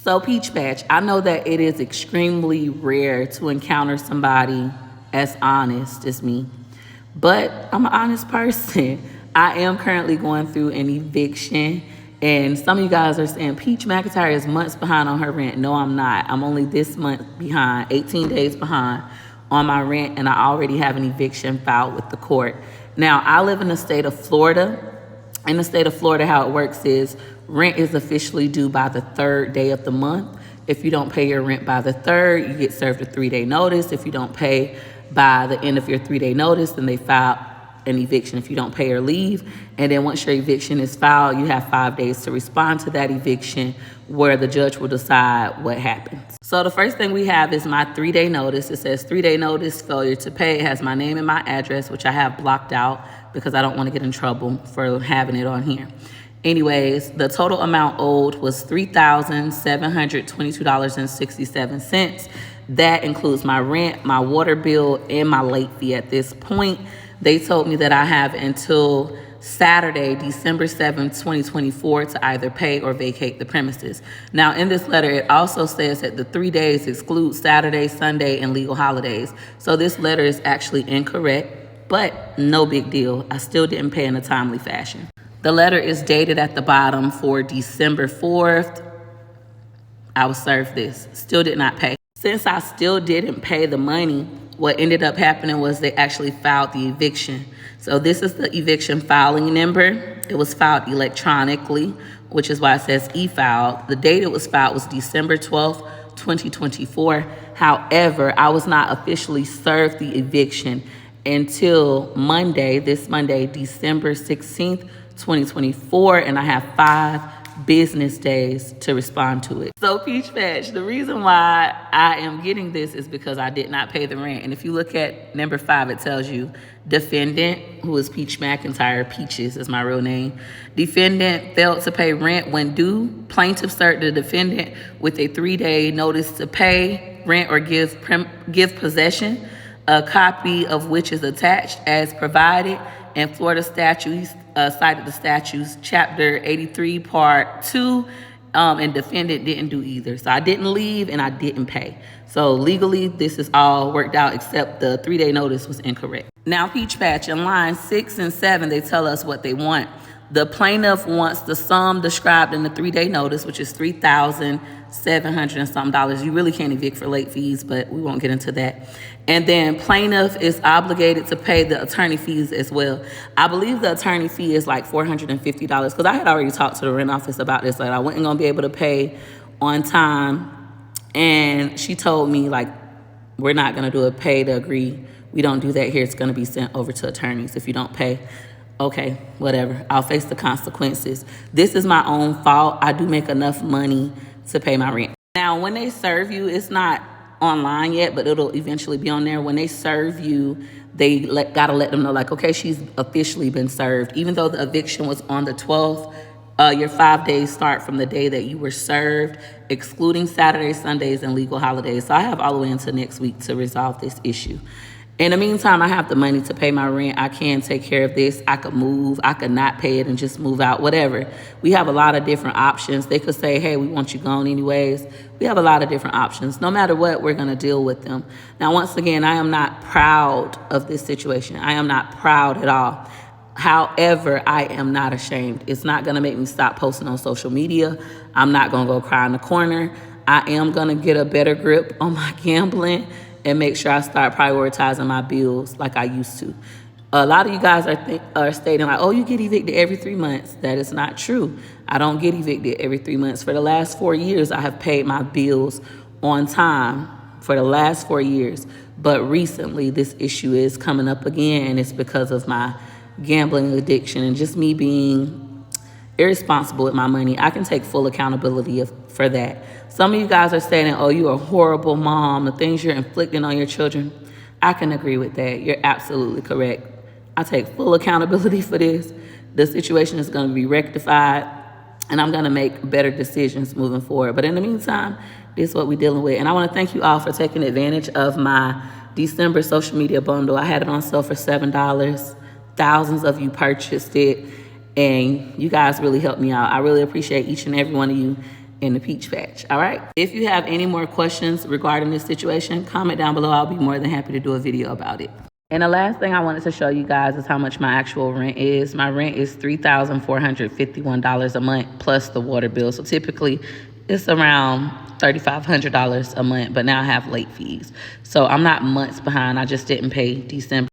So Peach Patch, I know that it is extremely rare to encounter somebody as honest as me, but I'm an honest person. I am currently going through an eviction, and some of you guys are saying Peach McINTYRE is months behind on her rent. No, I'm not. I'm only this month behind, 18 days behind on my rent, and I already have an eviction filed with the court. Now, I live in the state of Florida. In the state of Florida, how it works is rent is officially due by the 3rd day of the month. If you don't pay your rent by the 3rd, you get served a 3-day notice. If you don't pay by the end of your 3-day notice, then they file an eviction if you don't pay or leave. And then once your eviction is filed, you have 5 days to respond to that eviction, where the judge will decide what happens. So the first thing we have is my 3-day notice. It says 3-day notice, failure to pay. It has my name and my address, which I have blocked out because I don't want to get in trouble for having it on here. Anyways, the total amount owed was $3,722.67. That includes my rent, my water bill, and my late fee at this point. They told me that I have until Saturday, December 7th, 2024 to either pay or vacate the premises. Now, in this letter, it also says that the 3 days exclude Saturday, Sunday, and legal holidays. So this letter is actually incorrect, but no big deal. I still didn't pay in a timely fashion. The letter is dated at the bottom for December 4th. I was served this. Still did not pay. Since I still didn't pay the money, what ended up happening was they actually filed the eviction. So this is the eviction filing number. It was filed electronically, which is why it says e-filed. The date it was filed was December 12th, 2024. However, I was not officially served the eviction until Monday, this Monday, December 16th, 2024, and I have 5 business days to respond to it. So Peach Patch, the reason why I am getting this is because I did not pay the rent. And if you look at number 5, it tells you defendant, who is Peach McINTYRE, Peaches is my real name. Defendant failed to pay rent when due. Plaintiff served the defendant with a 3-day notice to pay rent or give possession, a copy of which is attached as provided. And Florida statutes cited the statutes, Chapter 83, Part 2, and defendant didn't do either. So I didn't leave and I didn't pay. So legally, this is all worked out except the 3-day notice was incorrect. Now, Peach Patch, in line 6 and 7, they tell us what they want. The plaintiff wants the sum described in the 3-day notice, which is $3,700 and some. You really can't evict for late fees, but we won't get into that. And then plaintiff is obligated to pay the attorney fees as well. I believe the attorney fee is like $450 because I had already talked to the rent office about this. Like, I wasn't gonna be able to pay on time, and she told me, like, we're not gonna do a pay to agree. We don't do that here. It's gonna be sent over to attorneys if you don't pay. Okay, whatever. I'll face the consequences. This is my own fault. I do make enough money to pay my rent. Now, when they serve you, it's not online yet, but it'll eventually be on there. When they serve you, they gotta let them know, like, okay, she's officially been served. Even though the eviction was on the 12th, your 5 days start from the day that you were served, excluding Saturdays, Sundays, and legal holidays. So I have all the way into next week to resolve this issue. In the meantime, I have the money to pay my rent. I can take care of this. I could move. I could not pay it and just move out, whatever. We have a lot of different options. They could say, hey, we want you gone anyways. We have a lot of different options. No matter what, we're going to deal with them. Now, once again, I am not proud of this situation. I am not proud at all. However, I am not ashamed. It's not going to make me stop posting on social media. I'm not going to go cry in the corner. I am going to get a better grip on my gambling and make sure I start prioritizing my bills like I used to. A lot of you guys are stating like, oh, you get evicted every 3 months. That is not true. I don't get evicted every 3 months. For the last 4 years, I have paid my bills on time for the last 4 years. But recently, this issue is coming up again, and it's because of my gambling addiction and just me being irresponsible with my money. I can take full accountability for that. Some of you guys are saying, oh, you're a horrible mom, the things you're inflicting on your children. I can agree with that. You're absolutely correct. I take full accountability for this. The situation is going to be rectified, and I'm going to make better decisions moving forward. But in the meantime, this is what we're dealing with. And I want to thank you all for taking advantage of my December social media bundle. I had it on sale for $7. Thousands of you purchased it, and you guys really helped me out. I really appreciate each and every one of you. in the peach patch. All right. If you have any more questions regarding this situation, comment down below. I'll be more than happy to do a video about it. And the last thing I wanted to show you guys is how much my actual rent is. My rent is $3,451 a month plus the water bill. So typically it's around $3,500 a month, but now I have late fees. So I'm not months behind. I just didn't pay December.